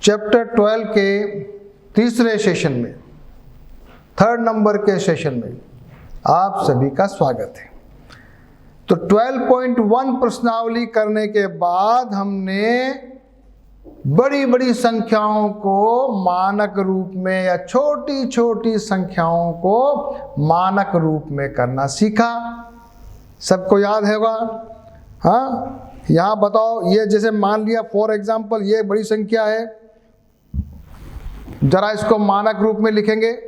Chapter 12 के तीसरे session में, थर्ड नंबर के सेशन में आप सभी का स्वागत है। तो 12.1 प्रश्नावली करने के बाद हमने बड़ी बड़ी संख्याओं को मानक रूप में या छोटी छोटी संख्याओं को मानक रूप में करना सीखा। सबको याद होगा? हाँ, यहाँ बताओ, ये जैसे मान लिया फॉर एग्जाम्पल ये बड़ी संख्या है, जरा इसको मानक रूप में लिखेंगे।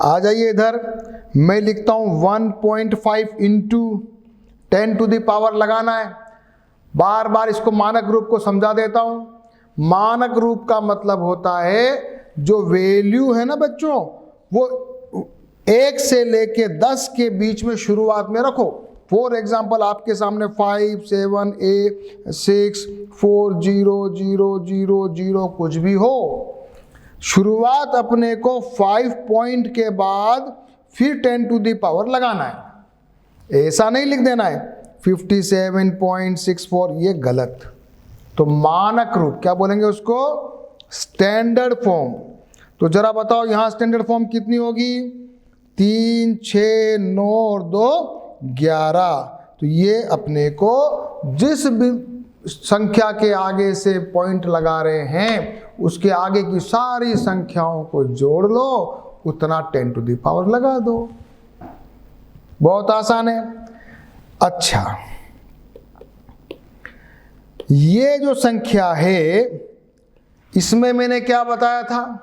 आ जाइए इधर, मैं लिखता हूं 1.5 इंटू 10 टू द पावर लगाना है। बार बार इसको मानक रूप को समझा देता हूं। मानक रूप का मतलब होता है जो वैल्यू है ना बच्चों, वो 1 से लेके 10 के बीच में शुरुआत में रखो। फॉर एग्जाम्पल आपके सामने 5, 7, 8, 6, 4, 0, 0, 0, 0 कुछ भी हो, शुरुआत अपने को 5 पॉइंट के बाद फिर 10 टू द पावर लगाना है। ऐसा नहीं लिख देना है 57.64, ये गलत। तो मानक रूप क्या बोलेंगे उसको? Standard form. तो जरा बताओ यहां स्टैंडर्ड फॉर्म कितनी होगी? 3, 6, 9 और 2 11। तो ये अपने को जिस भी संख्या के आगे से पॉइंट लगा रहे हैं उसके आगे की सारी संख्याओं को जोड़ लो, उतना 10 टू द पावर लगा दो। बहुत आसान है। अच्छा, ये जो संख्या है इसमें मैंने क्या बताया था?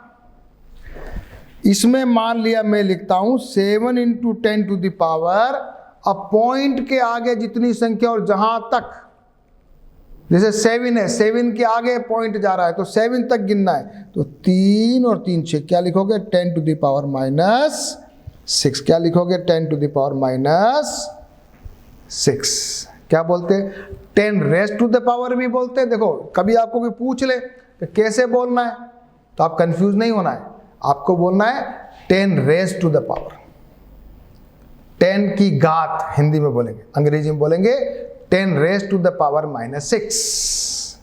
इसमें मान लिया मैं लिखता हूं 7 इंटू 10 टू द पावर, अब पॉइंट के आगे जितनी संख्या और जहां तक, जैसे 7 है, 7 के आगे पॉइंट जा रहा है तो 7 तक गिनना है। तो 3 और 3 6 क्या लिखोगे? 10 टू द पावर -6। क्या लिखोगे? 10 टू द पावर -6। क्या बोलते हैं? 10 रेज़ टू द पावर भी बोलते हैं। देखो कभी आपको कोई पूछ ले कि कैसे बोलना है तो आप कंफ्यूज नहीं होना है, आपको बोलना है 10 रेज़ टू द पावर। 10 की घात हिंदी में बोलेंगे, अंग्रेजी में बोलेंगे 10 रेज़ टू द पावर -6।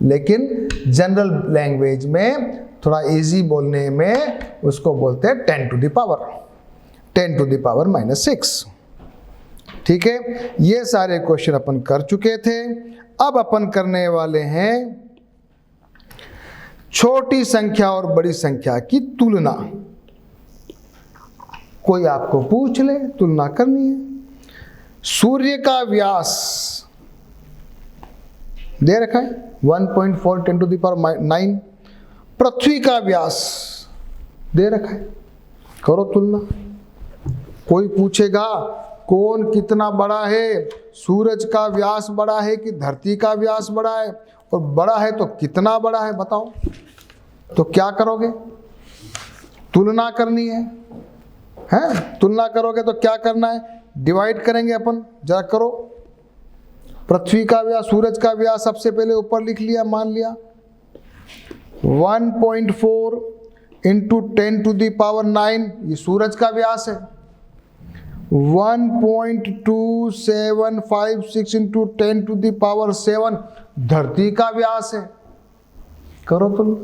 लेकिन जनरल लैंग्वेज में थोड़ा इजी बोलने में उसको बोलते हैं 10 टू द पावर -6। ठीक है, ये सारे क्वेश्चन अपन कर चुके थे। अब अपन करने वाले हैं छोटी संख्या और बड़ी संख्या की तुलना। कोई आपको पूछ ले, तुलना करनी है। सूर्य का व्यास दे रखा है 1.4 10 टू द पावर 9। पृथ्वी का व्यास दे रखा है, करो तुलना। कोई पूछेगा कौन कितना बड़ा है, सूरज का व्यास बड़ा है कि धरती का व्यास बड़ा है, और बड़ा है तो कितना बड़ा है बताओ। तो क्या करोगे? तुलना करनी है। तुलना करोगे तो क्या करना है? डिवाइड करेंगे अपन। जरा करो, पृथ्वी का व्यास, सूरज का व्यास सबसे पहले ऊपर लिख लिया, मान लिया 1.4 इंटू 10 टू द पावर 9, ये सूरज का व्यास है। 1.2756 इंटू 10 टू द पावर 7 धरती का व्यास है। करो तुम,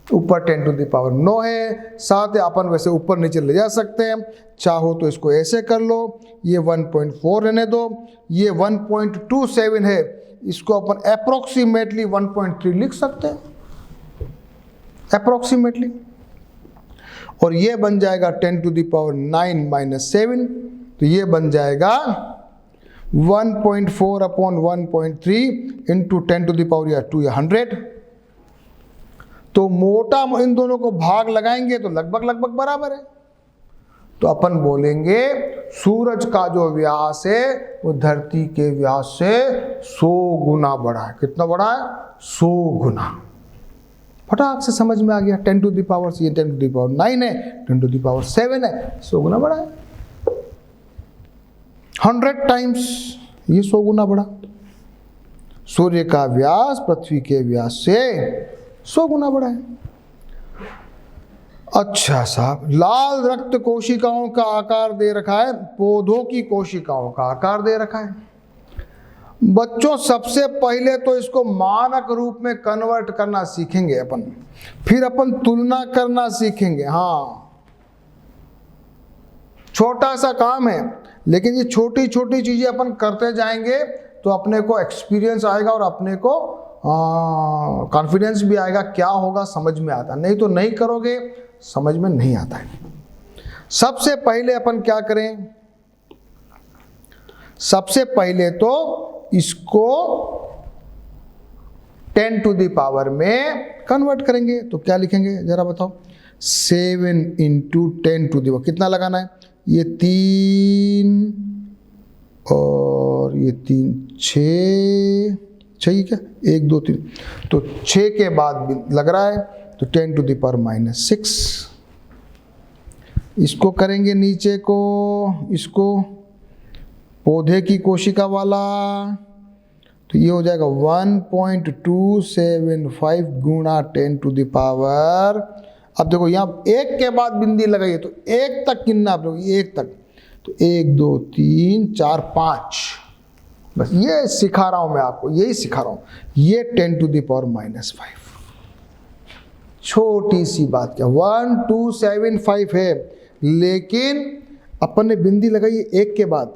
ऊपर 10 टू द पावर 9 है, 7 है। अपन वैसे ऊपर नीचे ले जा सकते हैं, चाहो तो इसको ऐसे कर लो, ये 1.4 रहने दो, ये 1.27 है, इसको अपन अप्रोक्सीमेटली 1.3 लिख सकते हैं, अप्रोक्सीमेटली। और ये बन जाएगा 10 टू द पावर 9 -7, तो ये बन जाएगा 1.4 upon 1.3 into 10 to the power 2 या 100। तो मोटा इन दोनों को भाग लगाएंगे तो लगभग बराबर है। तो अपन बोलेंगे सूरज का जो व्यास है वो धरती के व्यास से 100 गुना बड़ा है। कितना बड़ा है? 100 गुना। फटाक से समझ में आ गया। 10 टू द पावर, ये 10 टू द पावर 9 है, 10 टू द पावर 7 है, 100 गुना बड़ा है। 100 टाइम्स ये 100 गुना बड़ा। सूर्य का व्यास पृथ्वी के व्यास से 100 गुना बड़ा है। अच्छा साहब, लाल रक्त कोशिकाओं का आकार दे रखा है, पौधों की कोशिकाओं का आकार दे रखा है। बच्चों सबसे पहले तो इसको मानक रूप में कन्वर्ट करना सीखेंगे अपन, फिर अपन तुलना करना सीखेंगे। हाँ, छोटा सा काम है, लेकिन ये छोटी छोटी चीजें अपन करते जाएंगे तो अपने को एक्सपीरियंस आएगा और अपने को कॉन्फिडेंस भी आएगा, क्या होगा समझ में आता। नहीं तो नहीं करोगे, समझ में नहीं आता है। सबसे पहले अपन क्या करें, सबसे पहले तो इसको 10 टू द पावर में कन्वर्ट करेंगे। तो क्या लिखेंगे जरा बताओ, 7 इंटू 10 टू द पावर, कितना लगाना है, ये 3 और ये 3, 6 ही क्या, 1 2 3, तो 6 के बाद भी लग रहा है, तो 10 टू द पावर -6। इसको करेंगे नीचे को, इसको पौधे की कोशिका वाला, तो ये हो जाएगा 1.275 गुणा 10 टू द पावर। अब देखो यहाँ 1 के बाद बिंदी लगाइए, तो 1 तक गिनना आप लोग, 1 तक, तो 1 2 3 4 5, बस ये सिखा रहा हूं मैं आपको, यही सिखा रहा हूं। ये 10 टू द पावर -5, छोटी सी बात, क्या 1275 है, लेकिन अपन ने बिंदी लगाई 1 के बाद,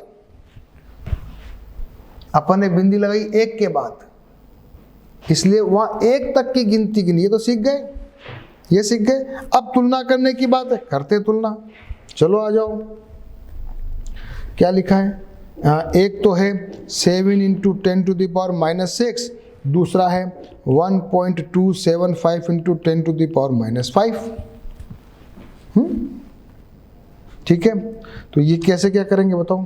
अपन ने बिंदी लगाई 1 के बाद, इसलिए वहां 1 तक की गिनती गिनी। ये तो सीख गए, ये सीख गए। अब तुलना करने की बात है, करते तुलना। चलो आ जाओ, क्या लिखा है, एक तो है 7 इंटू 10 टू द पावर -6, दूसरा है 1.275 इंटू 10 टू द पावर -5। ठीक है, तो ये कैसे क्या करेंगे बताओ,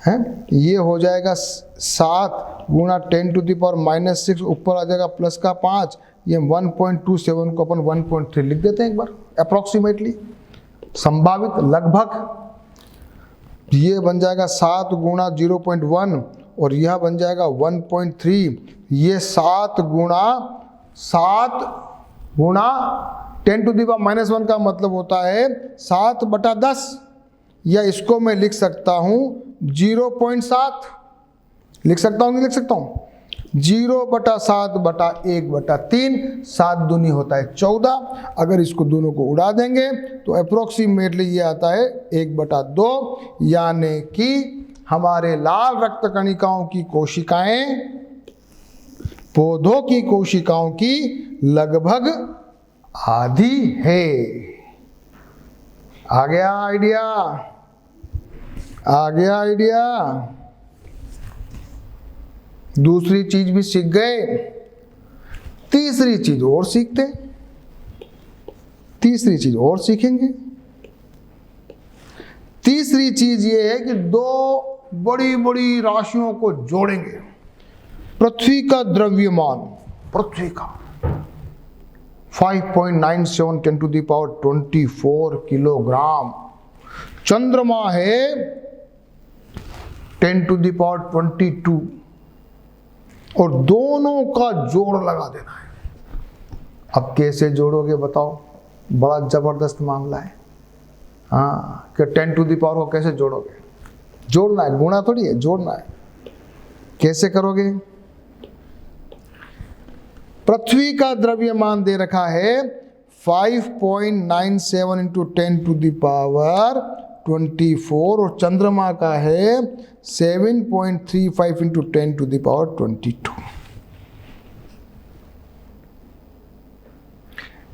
है ये हो जाएगा 7 गुणा 10 टू द पावर -6, ऊपर आ जाएगा प्लस का 5, ये 1.27 को अपन 1.3 लिख देते हैं एक बार, अप्रोक्सीमेटली, संभावित, लगभग। ये बन जाएगा 7 गुणा 0.1 और यह बन जाएगा 1.3। ये 7 गुणा 10 टू द पावर -1 का मतलब होता है 7/10, या इसको मैं लिख सकता हूं 0.7, लिख सकता हूं, नहीं लिख सकता हूं, 0/7/1/3, 7 दूनी होता है 14। अगर इसको दोनों को उड़ा देंगे तो अप्रोक्सीमेटली ये आता है 1/2, यानी कि हमारे लाल रक्त कणिकाओं की कोशिकाएं पौधों की कोशिकाओं की लगभग आधी है। आ गया आइडिया, आ गया आइडिया। दूसरी चीज भी सीख गए, तीसरी चीज और सीखते, तीसरी चीज और सीखेंगे। तीसरी चीज ये है कि 2 बड़ी बड़ी राशियों को जोड़ेंगे। पृथ्वी का द्रव्यमान, पृथ्वी का 5.97 10 टू द पावर 24 किलोग्राम, चंद्रमा है 10 टू द पावर 22, और दोनों का जोड़ लगा देना है। अब कैसे जोड़ोगे बताओ, बड़ा जबरदस्त मामला है। हाँ, कि 10 टू द पावर को कैसे जोड़ोगे, जोड़ना है, गुणा थोड़ी है, जोड़ना है। कैसे करोगे, पृथ्वी का द्रव्यमान दे रखा है 5.97 इंटू 10 टू द पावर 24, और चंद्रमा का है 7.35 इंटू 10 टू द पावर 22।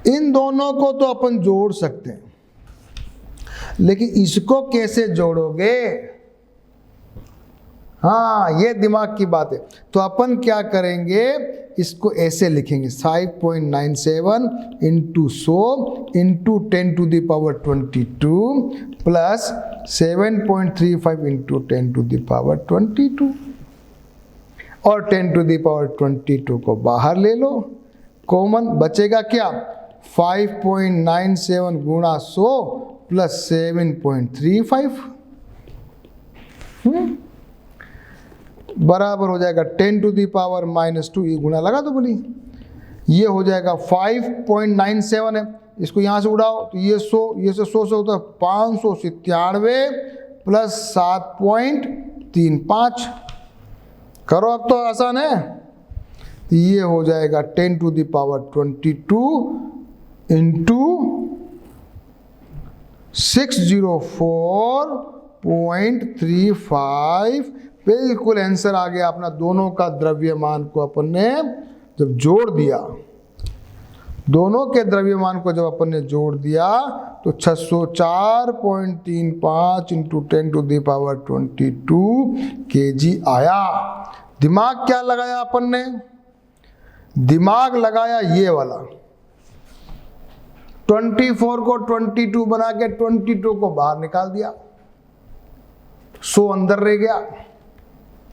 इन दोनों को तो अपन जोड़ सकते हैं, लेकिन इसको कैसे जोड़ोगे, हाँ ये दिमाग की बात है। तो अपन क्या करेंगे, इसको ऐसे लिखेंगे 5.97 into 100 into 10 to the power 22 plus 7.35 into 10 to the power 22, और 10 टू द पावर 22 को बाहर ले लो, कॉमन बचेगा क्या, 5.97 गुणा 100 प्लस 7.35 बराबर हो जाएगा 10 टू द पावर -2, ये गुणा लगा दो बोली, ये हो जाएगा 5.97 है, इसको यहाँ से उड़ाओ तो ये 100, ये से 100 से होता है 597 प्लस 7.35, करो, अब तो आसान है। तो ये हो जाएगा 10 टू द पावर 22 इंटू 604.35। बिल्कुल आंसर आ गया अपना। दोनों का द्रव्यमान को अपन ने जब जोड़ दिया, दोनों के द्रव्यमान को जब अपन ने जोड़ दिया तो 604.35 into 10 to the power 22 kg आया। दिमाग क्या लगाया अपन ने? दिमाग लगाया ये वाला, 24 को 22 बना के 22 को बाहर निकाल दिया, 100 अंदर रह गया,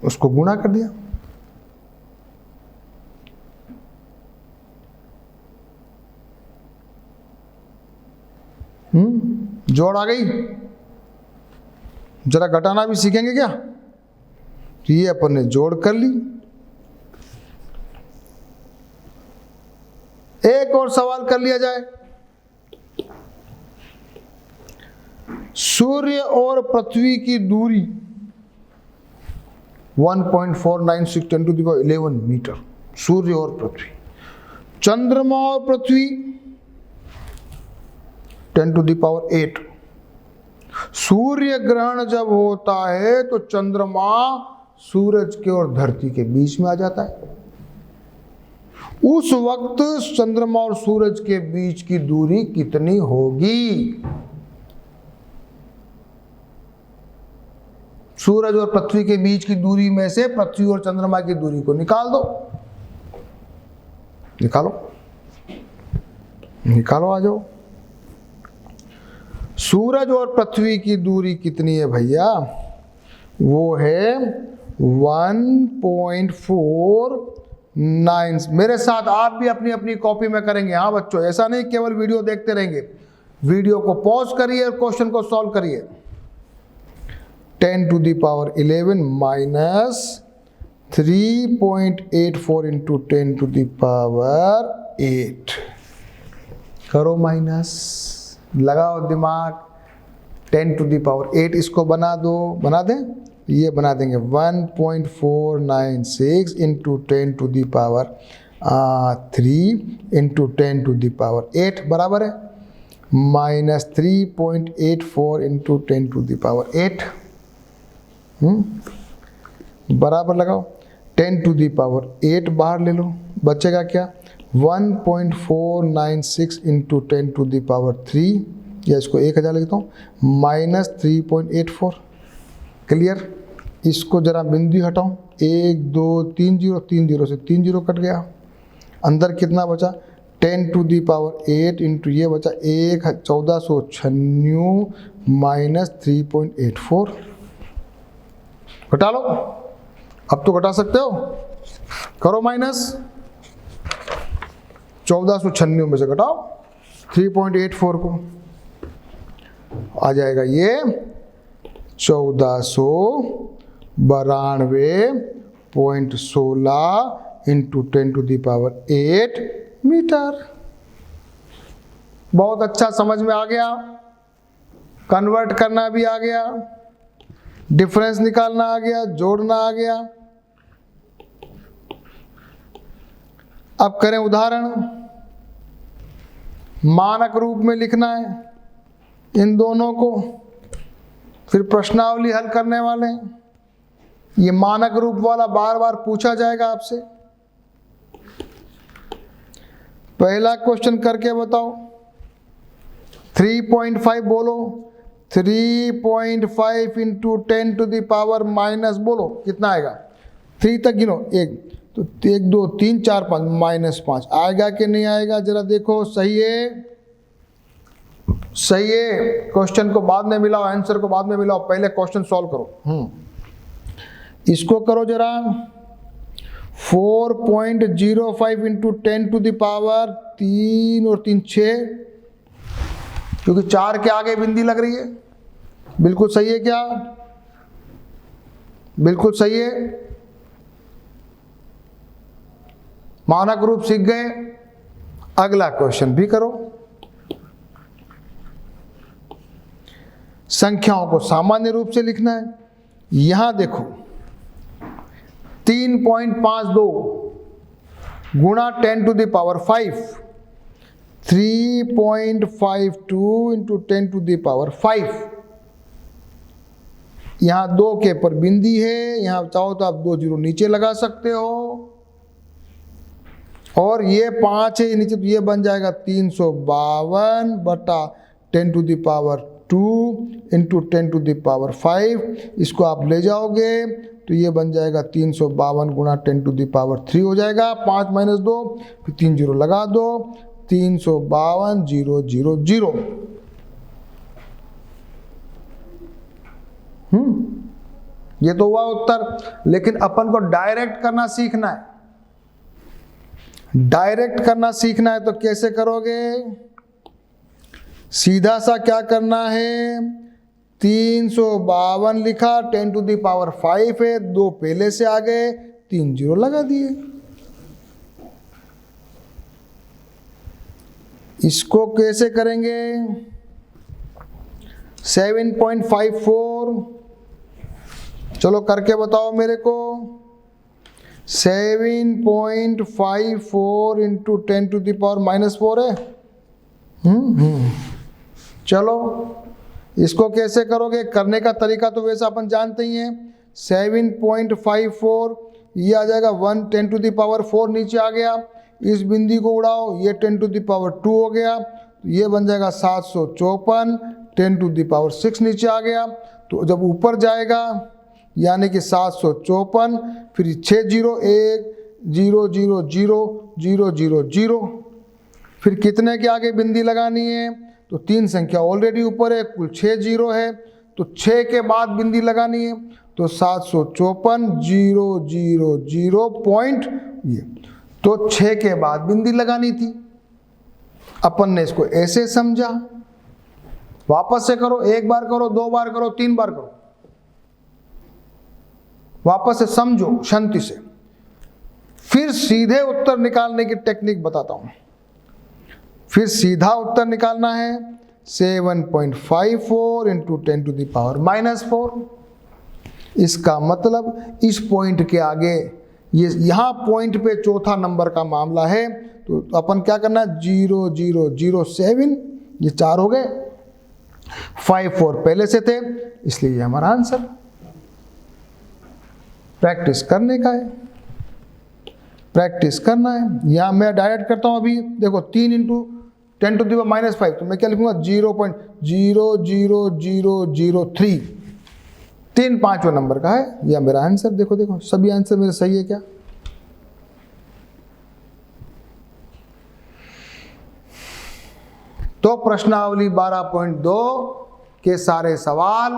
उसको गुणा कर दिया। जोड़ आ गई। जरा घटाना भी सीखेंगे क्या? तो ये अपन ने जोड़ कर ली। एक और सवाल कर लिया जाए। सूर्य और पृथ्वी की दूरी 1.496 10 टू द पावर 11 मीटर। सूर्य और पृथ्वी। चंद्रमा और पृथ्वी 10 टू द पावर 8। सूर्य ग्रहण जब होता है तो चंद्रमा सूरज के और धरती के बीच में आ जाता है। उस वक्त चंद्रमा और सूरज के बीच की दूरी कितनी होगी? सूरज और पृथ्वी के बीच की दूरी में से पृथ्वी और चंद्रमा की दूरी को निकाल दो। निकालो, निकालो, आ जाओ। सूरज और पृथ्वी की दूरी कितनी है भैया? वो है 1.49। मेरे साथ आप भी अपनी अपनी कॉपी में करेंगे। हाँ बच्चों, ऐसा नहीं केवल वीडियो देखते रहेंगे। वीडियो को पॉज करिए और क्वेश्चन को सॉल्व करिए। 10 to the power 11 minus 3.84 into 10 to the power 8। करो माइनस, लगाओ दिमाग। 10 टू द पावर 8 इसको बना दो, बना दें? ये बना देंगे 1.496 into 10 to the power 3 into 10 to the power 8 बराबर है minus 3.84 into 10 to the power 8। बराबर लगाओ। 10 टू द पावर 8 बाहर ले लो, बचेगा क्या? 1.496 इंटू 10 टू द पावर 3, या इसको 1000 लिखता हूँ, माइनस 3.84। क्लियर? इसको जरा बिंदु हटाओ। 1 2 3 0, 3 0 से 3 0 कट गया। अंदर कितना बचा? 10 टू दी पावर 8 इंटू ये बचा 1496 माइनस 3.84। घटा लो, अब तो घटा सकते हो। करो माइनस, 1496 में से घटाओ 3.84 को, आ जाएगा ये 1492.16 into 10 to the power 8 metre. बहुत अच्छा, समझ में आ गया। कन्वर्ट करना भी आ गया, डिफरेंस निकालना आ गया, जोड़ना आ गया। अब करें उदाहरण। मानक रूप में लिखना है इन दोनों को, फिर प्रश्नावली हल करने वाले हैं। ये मानक रूप वाला बार बार पूछा जाएगा आपसे। पहला क्वेश्चन करके बताओ। 3.5 बोलो। 3.5 into 10 to the power minus, बोलो कितना आएगा? 3 तक गिनो। 1 तो 1 2 3 4 5 माइनस 5 आएगा कि नहीं आएगा? जरा देखो। सही है, सही है। क्वेश्चन को बाद में मिलाओ, आंसर को बाद में मिलाओ, पहले क्वेश्चन सॉल्व करो। इसको करो जरा। 4.05 इंटू 10 टू द पावर 3 और 3 6, क्योंकि 4 के आगे बिंदी लग रही है। बिल्कुल सही है क्या? बिल्कुल सही है। मानक रूप सीख गए। अगला क्वेश्चन भी करो। संख्याओं को सामान्य रूप से लिखना है। यहां देखो, 3.52 गुणा 10 to the power 5, 3.52 into 10 to the power 5। यहाँ 2 के पर बिंदी है, यहाँ चाहो तो आप 2 जीरो नीचे लगा सकते हो, और ये 5 है नीचे, तो ये बन जाएगा 352 बटा 10 to the power 2 into 10 to the power 5। इसको आप ले जाओगे तो ये बन जाएगा 352 गुणा 10 टू द पावर 3 हो जाएगा। 5 माइनस 2, फिर 3 जीरो लगा दो, 352 0 0 0। ये तो हुआ उत्तर। लेकिन अपन को डायरेक्ट करना सीखना है। डायरेक्ट करना सीखना है तो कैसे करोगे? सीधा सा क्या करना है, 352 लिखा, 10 टू द पावर 5 है, 2 पहले से आ गए, 3 जीरो लगा दिए। इसको कैसे करेंगे? 7.54, चलो करके बताओ मेरे को। 7.54 इंटू 10 टू द पावर -4 है। चलो इसको कैसे करोगे? करने का तरीका तो वैसे अपन जानते ही हैं। 7.54 ये आ जाएगा 1, 10 टू द पावर 4 नीचे आ गया, इस बिंदी को उड़ाओ, ये 10 टू द पावर 2 हो गया, तो ये बन जाएगा 754, 10 टू द पावर 6 नीचे आ गया। तो जब ऊपर जाएगा यानी कि 754, फिर 6 जीरो, 1 0 0 0 0 0 0, फिर कितने के आगे बिंदी लगानी है? तो 3 संख्या ऑलरेडी ऊपर है, कुल 6 जीरो है, तो 6 के बाद बिंदी लगानी है, तो 754 0 0 0 पॉइंट, ये तो 6 के बाद बिंदी लगानी थी। अपन ने इसको ऐसे समझा। वापस से करो, 1 बार करो, 2 बार करो, 3 बार करो, वापस से समझो शांति से। फिर सीधे उत्तर निकालने की टेक्निक बताता हूं। फिर सीधा उत्तर निकालना है 7.54 इंटू 10 टू द पावर -4। इसका मतलब इस पॉइंट के आगे, ये यहाँ पॉइंट पे चौथा नंबर का मामला है, तो अपन क्या करना है? 0 0 0 7, ये 4 हो गए, 5 4 पहले से थे, इसलिए ये हमारा आंसर। प्रैक्टिस करने का है, प्रैक्टिस करना है। यहाँ मैं डायरेक्ट करता हूँ। अभी देखो 3 इंटू 10 टू द पावर -5, तो मैं क्या लिखूंगा? 0.00003, 3 5वां नंबर का है। यह मेरा आंसर। देखो देखो सभी आंसर मेरे सही है क्या? तो प्रश्नावली 12.2 के सारे सवाल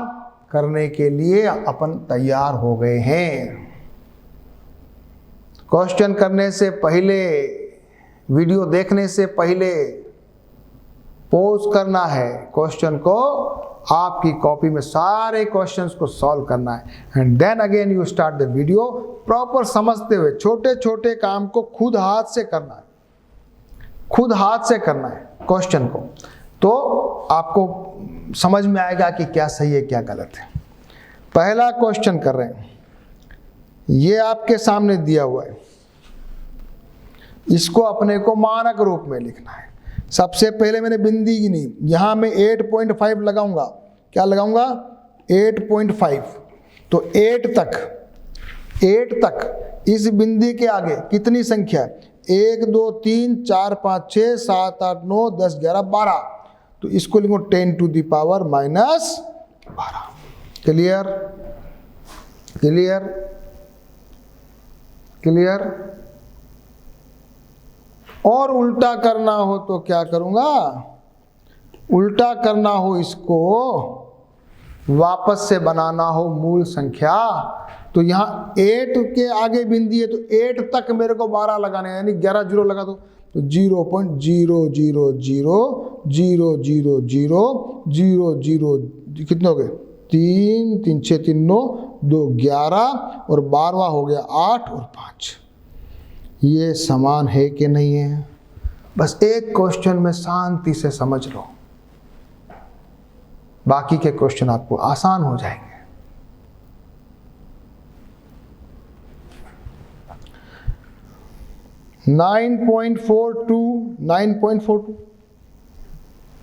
करने के लिए अपन तैयार हो गए हैं। क्वेश्चन करने से पहले, वीडियो देखने से पहले पॉज करना है, क्वेश्चन को आपकी कॉपी में सारे क्वेश्चंस को सॉल्व करना है, and then again you start the video. Proper समझते हुए छोटे छोटे काम को खुद हाथ से करना है, खुद हाथ से करना है क्वेश्चन को, तो आपको समझ में आएगा कि क्या सही है क्या गलत है। पहला क्वेश्चन कर रहे हैं, ये आपके सामने दिया हुआ है, इसको अपने को मानक रूप में लिखना है। सबसे पहले मैंने बिंदी की नहीं, यहां मैं 8.5 लगाऊंगा। क्या लगाऊंगा? 8.5। तो 8 तक इस बिंदी के आगे कितनी संख्या है? 1 2 3 4 5 6 7 8 9 10 11 12। तो इसको लिखो 10 to the power -12। Clear clear clear. और उल्टा करना हो तो क्या करूंगा? उल्टा करना हो, इसको वापस से बनाना हो मूल संख्या, तो यहाँ 8 के आगे बिंदी है, तो 8 तक मेरे को 12 लगाने, यानी 11 जीरो लगा दो, तो 0.0000000 कितने हो गए? 3 3 6 3 9 2 11 और 12वां हो गया 8 और 5। ये समान है कि नहीं है? बस एक क्वेश्चन में शांति से समझ लो, बाकी के क्वेश्चन आपको आसान हो जाएंगे। 9.42, 9.42,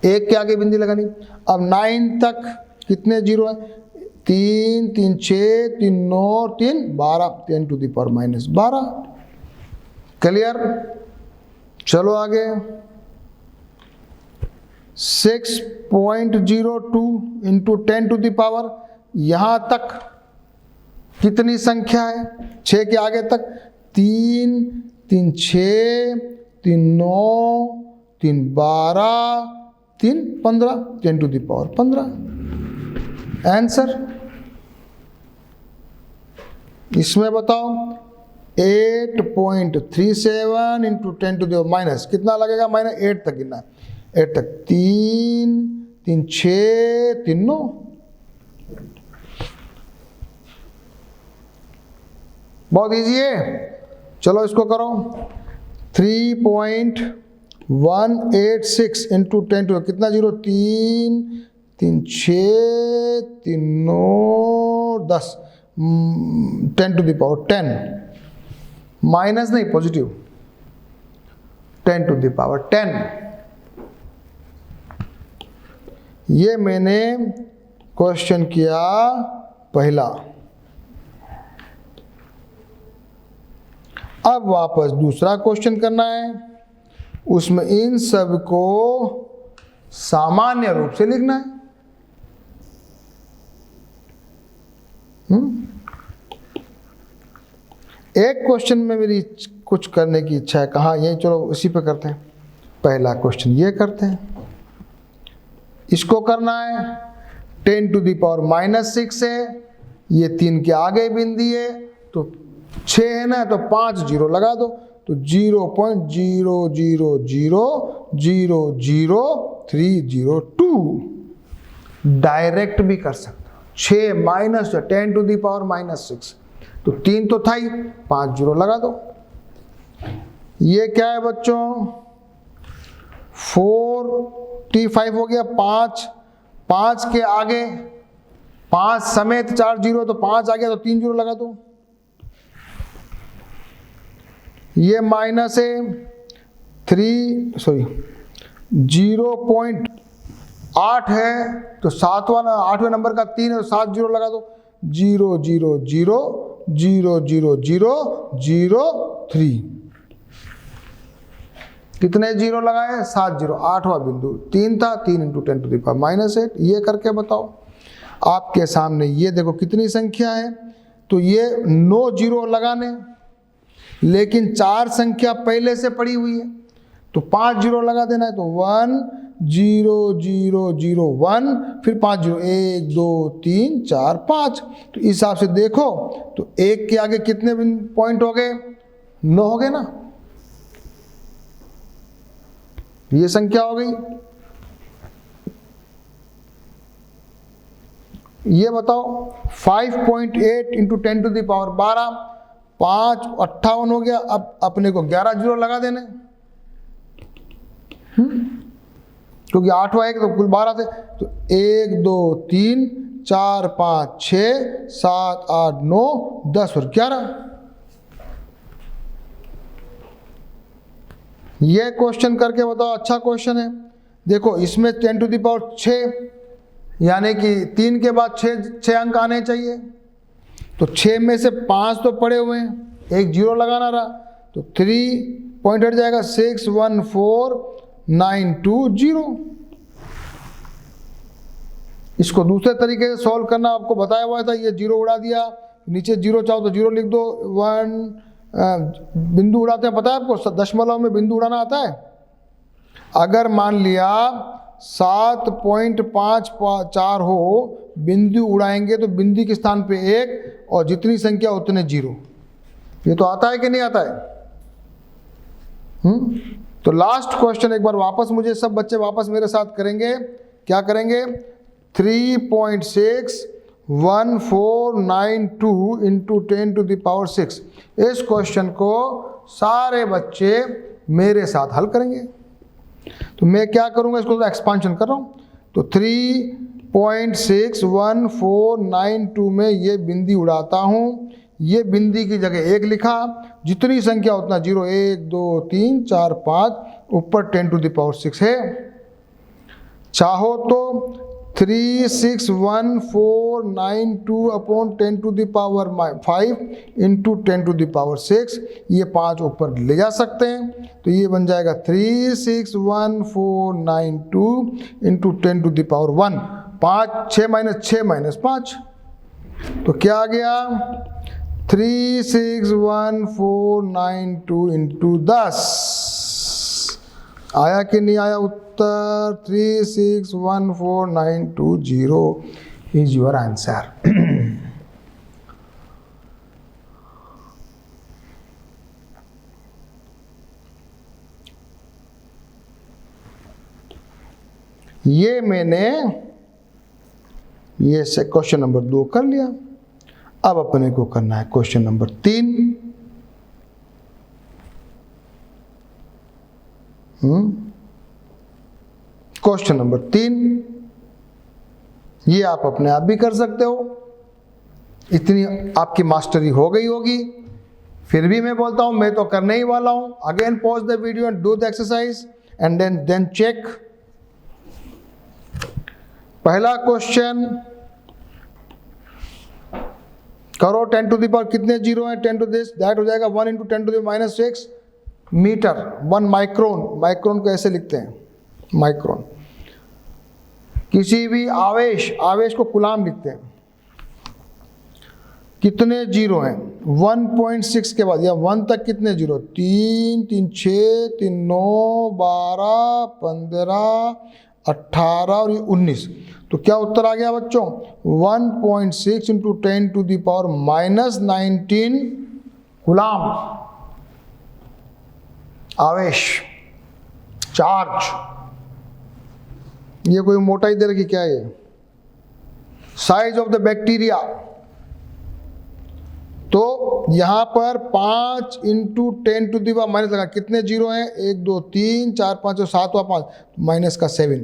एक के आगे बिंदी लगानी। अब 9 तक कितने जीरो है? 3, 3 6, 3 9, 3 12, 10 टू द पावर -12। क्लियर? चलो आगे। 6.02 इंटू 10 टू द पावर, यहां तक कितनी संख्या है? 6 के आगे तक 3, 3 6, 3 9, 3 12, 3 15, 10 टू द पावर 15। आंसर इसमें बताओ 8.37 इंटू 10 टू द माइनस कितना लगेगा? -8 तक गिनना है, 8 तक। 3, 3 6, 3 9। बहुत इजी है, चलो इसको करो। 3.186 इंटू 10 टू कितना zero? 3, 3 6, 3 9, 10, 10 to the power 10, minus नहीं पॉजिटिव, 10 टू द पावर 10। ये मैंने क्वेश्चन किया पहला। अब वापस दूसरा क्वेश्चन करना है, उसमें इन सब को सामान्य रूप से लिखना है। एक क्वेश्चन में मेरी कुछ करने की इच्छा है, कहाँ? यही, चलो इसी पे करते हैं। पहला क्वेश्चन ये करते हैं, इसको करना है। 10 टू द पावर -6 है, ये 3 के आगे बिंदी है, तो 6 है ना, तो 5 जीरो लगा दो, तो 0.00000302 डायरेक्ट भी कर सकते हो। 6 माइनस 10 टू द पावर -6, तो 3 तो था ही, 5 जीरो लगा दो। ये क्या है बच्चों? 45 हो गया। 5 के आगे 5 समेत 4 जीरो, तो 5 आ गया, तो 3 जीरो लगा दो। ये माइनस है 0.8 है, तो 8वें नंबर का 3 है, तो 7 जीरो लगा दो। 0.000003। कितने जीरो लगाए? 7 जीरो। 8वां बिंदु 3 था, 3 इंटू 10 टू द पावर -8। ये करके बताओ। आपके सामने ये देखो कितनी संख्या है, तो ये 9 जीरो लगाने, लेकिन 4 संख्या पहले से पड़ी हुई है, तो 5 जीरो लगा देना है। तो 1 0 0 0 1, फिर 5 जीरो, 1 2 3 4 5। तो इस हिसाब से देखो तो 1 के आगे कितने पॉइंट हो गए? 9 हो गए ना, ये संख्या हो गई। ये बताओ 5.8 इंटू 10 टू द पावर 12, 5 58 हो गया। अब अपने को 11 जीरो लगा देने, क्योंकि 8वां एक तो कुल 12 थे। तो 1 2 3 4 5 6 7 8 9 10 और 11। ये क्वेश्चन करके बताओ, अच्छा क्वेश्चन है। देखो इसमें 10 टू द पावर 6, यानी कि 3 के बाद 6 अंक आने चाहिए। तो 6 में से 5 तो पड़े हुए हैं, एक जीरो लगाना रहा, तो 3 पॉइंट हट जाएगा। 6 1 4 9 2 0। इसको दूसरे तरीके से सॉल्व करना आपको बताया हुआ था। ये जीरो उड़ा दिया, नीचे जीरो चाहो तो जीरो लिख दो। 1 बिंदु उड़ाते हैं, पता है आपको? दशमलव में बिंदु उड़ाना आता है। अगर मान लिया 7.54 हो, बिंदु उड़ाएंगे तो बिंदु के स्थान पे 1 और जितनी संख्या उतने जीरो। ये तो आता है कि नहीं आता है? तो लास्ट क्वेश्चन एक बार वापस, मुझे सब बच्चे वापस मेरे साथ करेंगे। क्या करेंगे? 3.61492 इंटू 10 टू द पावर 6। इस क्वेश्चन को सारे बच्चे मेरे साथ हल करेंगे। तो मैं क्या करूंगा, इसको तो एक्सपांशन कर रहा हूं। तो 3.61492 में ये बिंदी उड़ाता हूं, ये बिंदी की जगह 1 लिखा, जितनी संख्या उतना 0, 1 2 3 4 5, ऊपर 10⁶ है। चाहो तो 361,492 अपॉन 10⁵ इंटू 10⁶, ये 5 ऊपर ले जा सकते हैं, तो ये बन जाएगा 361,492 इंटू 10⁻1, 5 6 माइनस 6 माइनस 5, तो क्या आ गया 361,492 इंटू 10, आया कि नहीं आया उत्तर? 361,492 इज योर आंसर। ये मैंने ये से क्वेश्चन नंबर 2 कर लिया। अब अपने को करना है क्वेश्चन नंबर 3। क्वेश्चन नंबर 3, ये आप अपने आप भी कर सकते हो, इतनी आपकी मास्टरी हो गई होगी, फिर भी मैं बोलता हूं मैं तो करने ही वाला हूं। Again pause the video and do the exercise and then check. पहला क्वेश्चन करो, 10⁻, कितने जीरो हैं? 10 दैट हो जाएगा 1 × 10⁻⁻6 मीटर। 1 माइक्रोन, माइक्रोन को ऐसे लिखते हैं, माइक्रोन। किसी भी आवेश को कूलाम लिखते हैं। कितने जीरो हैं? 1.6 के बाद या 1 तक कितने जीरो? 3 3 6 3 9 12 15 18 और 19, तो क्या उत्तर आ गया बच्चों? 1.6 इंटू 10⁻⁻19 कूलाम आवेश, चार्ज। ये कोई मोटाई दे रखी क्या? ये साइज ऑफ द बैक्टीरिया, तो यहां पर 5 इंटू 10⁻⁻, माइनस लगा, कितने जीरो हैं? 1 2 3 4 5 और 7वां 5, माइनस का 7।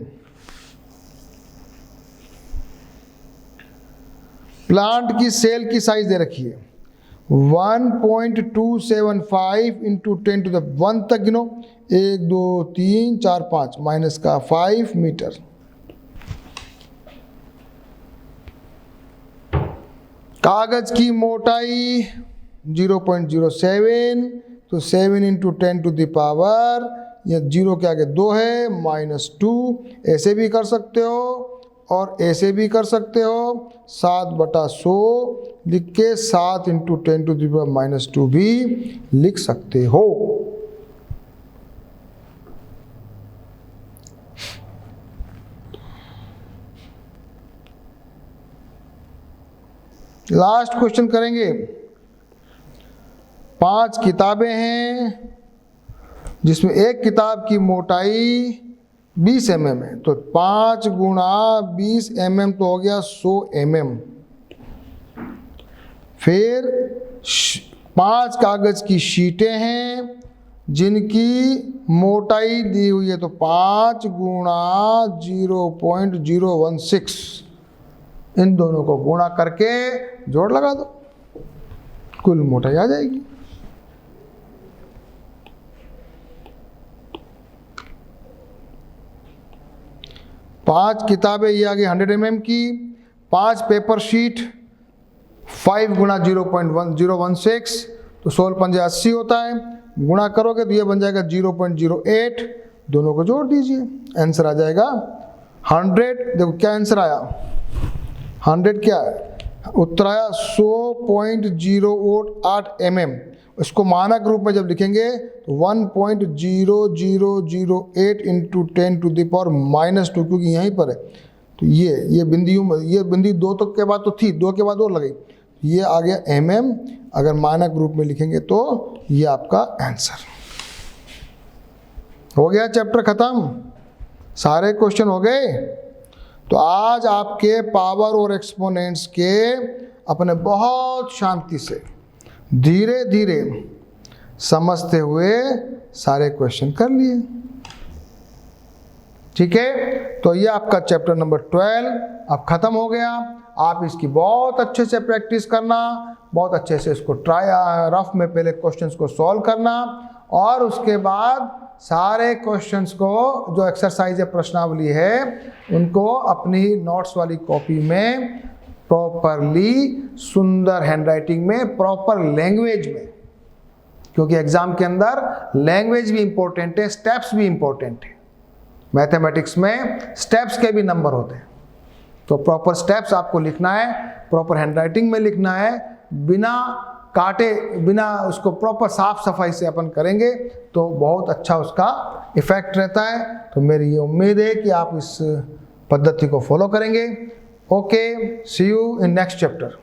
प्लांट की सेल की साइज दे रखी है 1.275 इंटू 10⁻1 तक गिनो, 1 2 3 4 5, माइनस का 5 मीटर। कागज की मोटाई 0.07, तो 7 इंटू 10⁻, यह 0 के आगे 2 है, -2। ऐसे भी कर सकते हो और ऐसे भी कर सकते हो, 7/100 लिख के 7 इंटू 10⁻⁻2 भी लिख सकते हो। लास्ट क्वेश्चन करेंगे। 5 किताबें हैं जिसमें एक किताब की मोटाई 20 mm है, तो 5 × 20 mm तो हो गया 100 mm। फिर 5 कागज की शीटें हैं जिनकी मोटाई दी हुई है, तो 5 × 0.016, इन दोनों को गुणा करके जोड़ लगा दो, कुल मोटाई आ जाएगी। पांच किताबें ये आ गई 100 mm की, 5 पेपर शीट 5 × 0.1016, तो 16 पंजे 80 होता है, गुणा करोगे तो ये बन जाएगा 0.08, दोनों को जोड़ दीजिए, आंसर आ जाएगा 100। देखो क्या आंसर आया, 100 क्या है उत्तर आया 100.008 mm। इसको मानक रूप में जब लिखेंगे तो 1.0008 इंटू 10⁻⁻², क्योंकि यहीं पर है, तो ये बिंदी 2 तक के बाद तो थी, 2 के बाद और लगी, ये आ गया mm। अगर मानक रूप में लिखेंगे तो ये आपका आंसर हो गया। चैप्टर खत्म, सारे क्वेश्चन हो गए। तो आज आपके पावर और एक्सपोनेंट्स के अपने बहुत शांति से धीरे धीरे समझते हुए सारे क्वेश्चन कर लिए, ठीक है। तो ये आपका चैप्टर नंबर 12 अब खत्म हो गया। आप इसकी बहुत अच्छे से प्रैक्टिस करना, बहुत अच्छे से इसको रफ में पहले क्वेश्चंस को सॉल्व करना, और उसके बाद सारे क्वेश्चंस को जो एक्सरसाइज है, प्रश्नावली है, उनको अपनी नोट्स वाली कॉपी में प्रॉपरली, सुंदर हैंडराइटिंग में, प्रॉपर लैंग्वेज में, क्योंकि एग्जाम के अंदर लैंग्वेज भी इंपॉर्टेंट है, स्टेप्स भी इंपॉर्टेंट है। मैथमेटिक्स में स्टेप्स के भी नंबर होते हैं, तो प्रॉपर स्टेप्स आपको लिखना है, प्रॉपर हैंडराइटिंग में लिखना है, बिना काटे, बिना उसको प्रॉपर साफ सफाई से अपन करेंगे तो बहुत अच्छा उसका इफेक्ट रहता है। तो मेरी ये उम्मीद है कि आप इस पद्धति को फॉलो करेंगे। Okay, see you in next chapter.